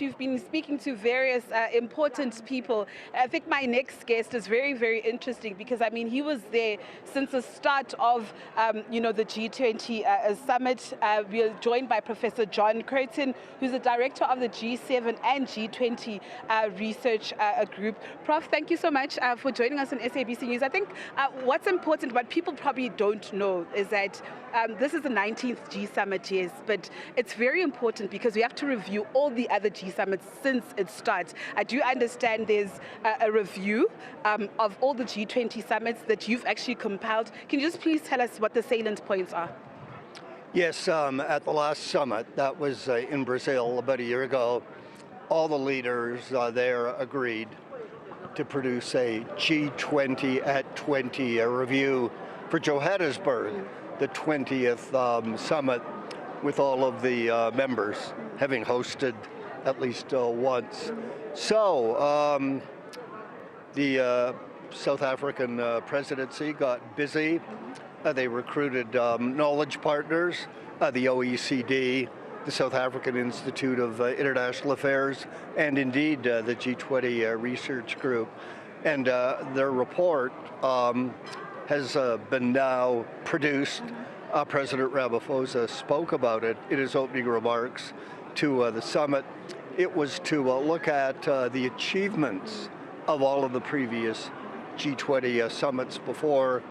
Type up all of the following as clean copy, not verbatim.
We've been speaking to various important people. I think my next guest is very, very interesting because, I mean, he was there since the start of, the G20 Summit. We are joined by Professor John Kirton, who's the director of the G7 and G20 research group. Prof, thank you so much for joining us on SABC News. I think what's important, what people probably don't know, is that this is the 19th G Summit, yes, but it's very important because we have to review all the other G Summits since it starts. I do understand there's a review of all the G20 summits that you've actually compiled. Can you just please tell us what the salient points are? Yes, at the last summit, that was in Brazil about a year ago, all the leaders there agreed to produce a G20 at 20 review for Johannesburg, the 20th summit, with all of the members having hosted at least once. So the South African presidency got busy. They recruited knowledge partners, the OECD, the South African Institute of International Affairs, and indeed the G20 research group. And their report has been now produced. President Ramaphosa spoke about it in his opening remarks to the summit. It was to look at the achievements of all of the previous G20 summits before,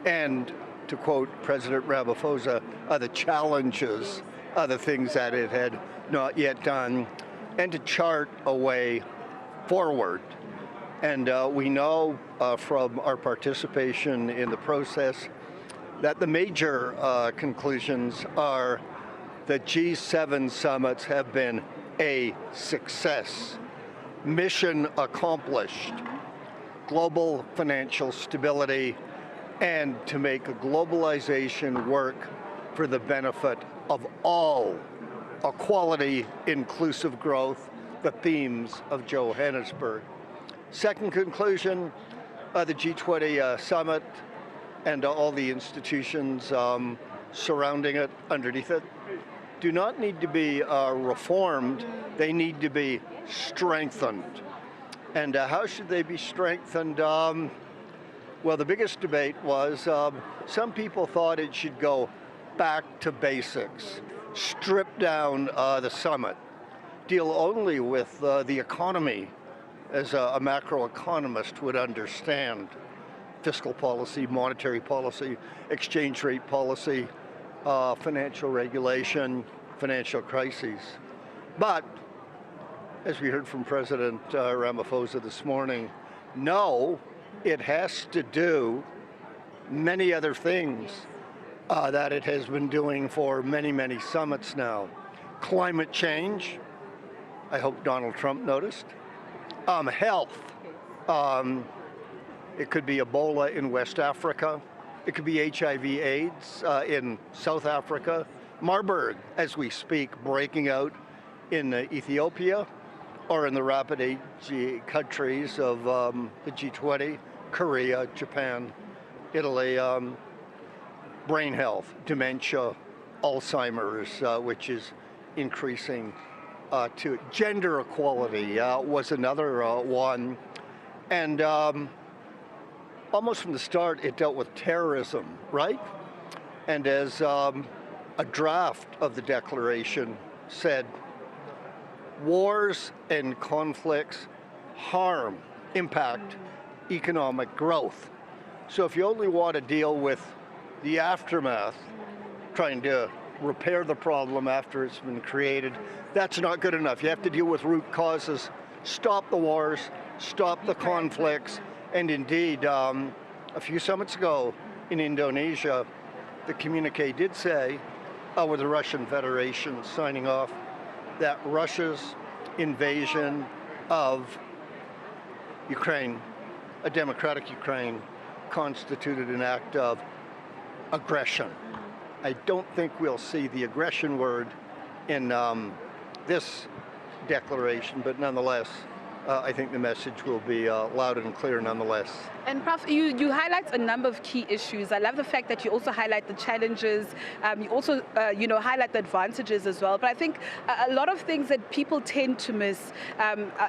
and to quote President Ramaphosa, the challenges, the things that it had not yet done, and to chart a way forward. And we know from our participation in the process that the major conclusions are that G7 summits have been a success, mission accomplished, global financial stability, and to make globalization work for the benefit of all, equality, inclusive growth, the themes of Johannesburg. Second conclusion, the G20 summit and all the institutions surrounding it, underneath it, do not need to be reformed, they need to be strengthened. And how should they be strengthened? Well, the biggest debate was some people thought it should go back to basics, strip down the summit, deal only with the economy as a macroeconomist would understand. Fiscal policy, monetary policy, exchange rate policy, financial regulation, financial crises. But, as we heard from President Ramaphosa this morning, no, it has to do many other things that it has been doing for many, many summits now. Climate change, I hope Donald Trump noticed. Health. It could be Ebola in West Africa. It could be HIV/AIDS in South Africa. Marburg, as we speak, breaking out in Ethiopia or in the rapid age countries of the G20, Korea, Japan, Italy. Brain health, dementia, Alzheimer's, which is increasing to gender equality was another one. And almost from the start, it dealt with terrorism, right? And as a draft of the declaration said, wars and conflicts harm, impact economic growth. So if you only want to deal with the aftermath, trying to repair the problem after it's been created, that's not good enough. You have to deal with root causes, stop the wars, stop the conflicts. And indeed, a few summits ago in Indonesia, the communique did say, with the Russian Federation signing off, that Russia's invasion of Ukraine, a democratic Ukraine, constituted an act of aggression. I don't think we'll see the aggression word in this declaration, but nonetheless, I think the message will be loud and clear nonetheless. And Prof, you highlight a number of key issues. I love the fact that you also highlight the challenges. You also, highlight the advantages as well. But I think a lot of things that people tend to miss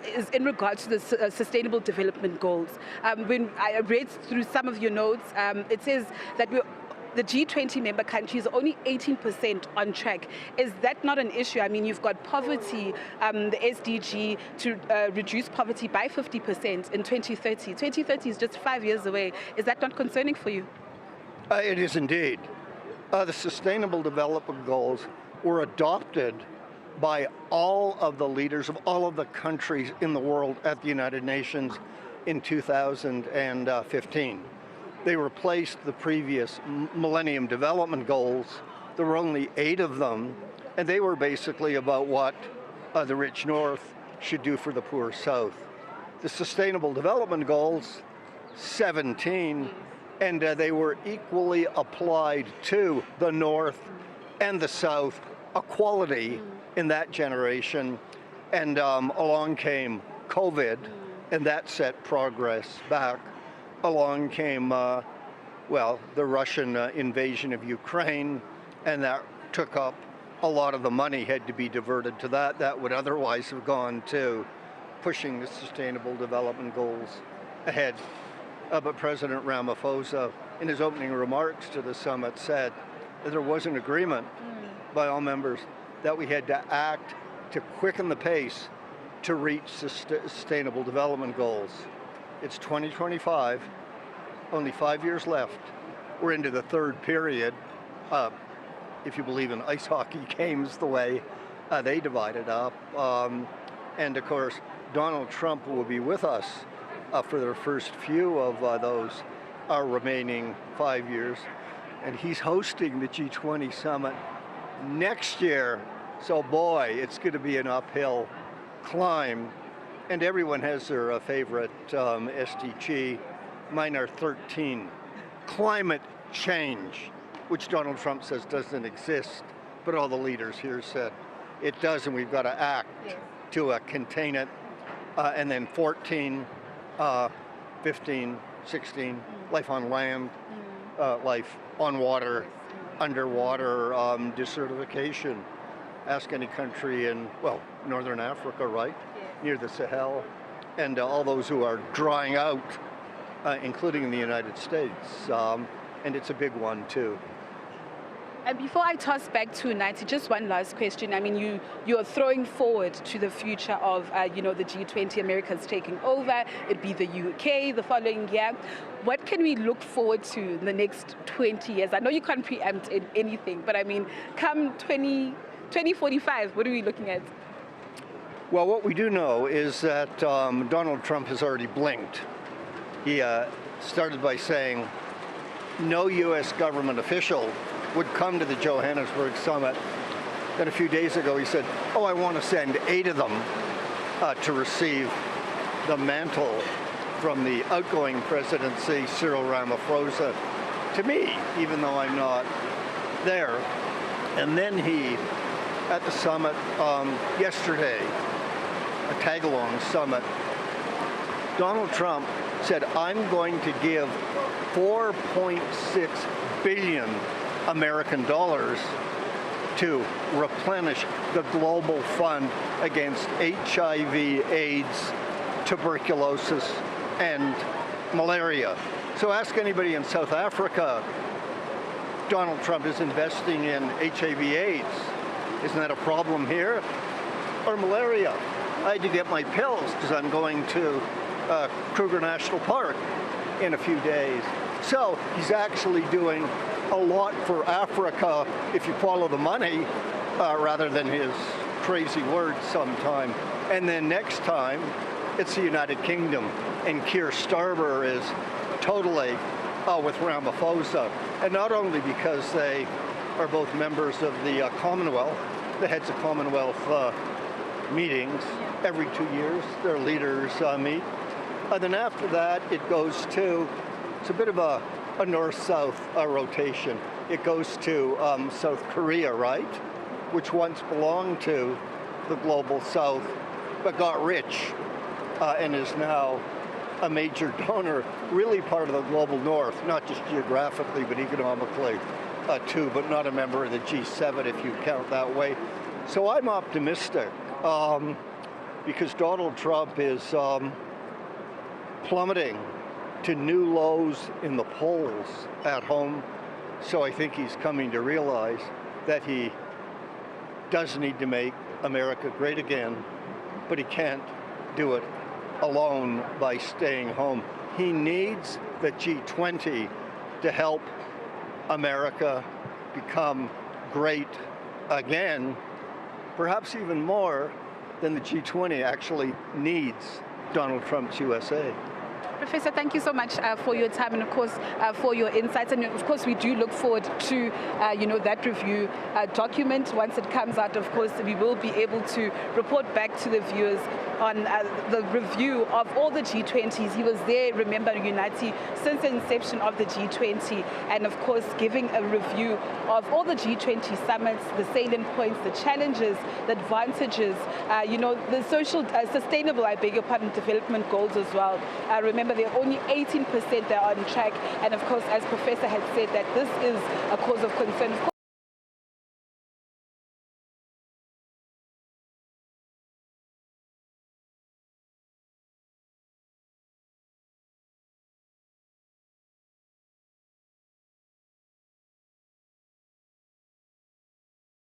is in regards to the Sustainable Development Goals. When I read through some of your notes, it says that the G20 member countries are only 18% on track. Is that not an issue? I mean, you've got poverty, the SDG to reduce poverty by 50% in 2030. 2030 is just 5 years away. Is that not concerning for you? It is indeed. The Sustainable Development Goals were adopted by all of the leaders of all of the countries in the world at the United Nations in 2015. They replaced the previous Millennium Development Goals. There were only 8 of them, and they were basically about what the rich North should do for the poor South. The Sustainable Development Goals, 17, and they were equally applied to the North and the South, equality in that generation. And along came COVID, and that set progress back. Along came, the Russian invasion of Ukraine, and that took up a lot of the money had to be diverted to that. That would otherwise have gone to pushing the Sustainable Development Goals ahead. But President Ramaphosa, in his opening remarks to the summit, said that there was an agreement by all members that we had to act to quicken the pace to reach Sustainable Development Goals. It's 2025, only 5 years left. We're into the third period. If you believe in ice hockey games, the way they divide it up. And of course, Donald Trump will be with us for the first few of those remaining 5 years. And he's hosting the G20 Summit next year. So boy, it's going to be an uphill climb. And everyone has their favorite SDG. Mine are 13. Climate change, which Donald Trump says doesn't exist, but all the leaders here said it does, and we've got to act to contain it. And then 14, 15, 16, life on land, life on water, underwater, desertification. Ask any country in, Northern Africa, right? Near the Sahel, and all those who are drying out, including in the United States, and it's a big one too. And before I toss back to Nancy, just one last question. I mean, you're throwing forward to the future of, the G20, America's taking over, it'd be the UK the following year. What can we look forward to in the next 20 years? I know you can't preempt anything, but I mean, come 2045, what are we looking at? Well, what we do know is that Donald Trump has already blinked. He started by saying no U.S. government official would come to the Johannesburg summit. Then a few days ago he said, I want to send 8 of them to receive the mantle from the outgoing presidency, Cyril Ramaphosa, to me, even though I'm not there. And then he, at the summit yesterday, a tag-along summit, Donald Trump said, I'm going to give 4.6 billion American dollars to replenish the global fund against HIV, AIDS, tuberculosis, and malaria. So ask anybody in South Africa, Donald Trump is investing in HIV, AIDS. Isn't that a problem here? Or malaria. I had to get my pills because I'm going to Kruger National Park in a few days. So he's actually doing a lot for Africa if you follow the money rather than his crazy words sometime. And then next time, it's the United Kingdom, and Keir Starmer is totally with Ramaphosa. And not only because they are both members of the Commonwealth, the heads of Commonwealth meetings every 2 years, their leaders meet. Then after that, it goes to, it's a bit of a north-south rotation. It goes to South Korea, right? Which once belonged to the global south, but got rich and is now a major donor, really part of the global north, not just geographically, but economically too, but not a member of the G7 if you count that way. So I'm optimistic because Donald Trump is plummeting to new lows in the polls at home. So I think he's coming to realize that he does need to make America great again, but he can't do it alone by staying home. He needs the G20 to help America become great again, perhaps even more than the G20 actually needs Donald Trump's USA. Professor, thank you so much for your time and, of course, for your insights. And, of course, we do look forward to, that review document. Once it comes out, of course, we will be able to report back to the viewers on the review of all the G20s. He was there, remember, uniting since the inception of the G20, and, of course, giving a review of all the G20 summits, the salient points, the challenges, the advantages, the social, sustainable, development goals as well. Remember, they're only 18% that are on track. And of course, as Professor had said, that this is a cause of concern.